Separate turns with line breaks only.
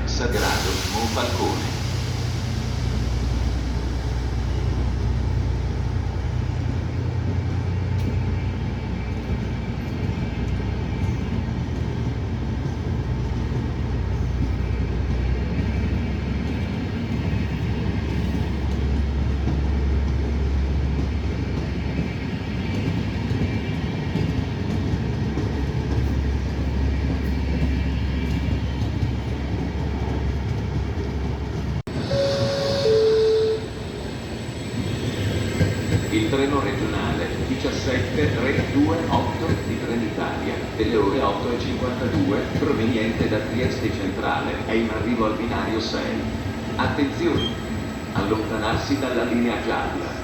Sagrado Monfalcone. Il treno regionale 17328 di Trenitalia delle ore 8:52 proveniente da Trieste Centrale è in arrivo al binario 6. Attenzione! Allontanarsi dalla linea gialla.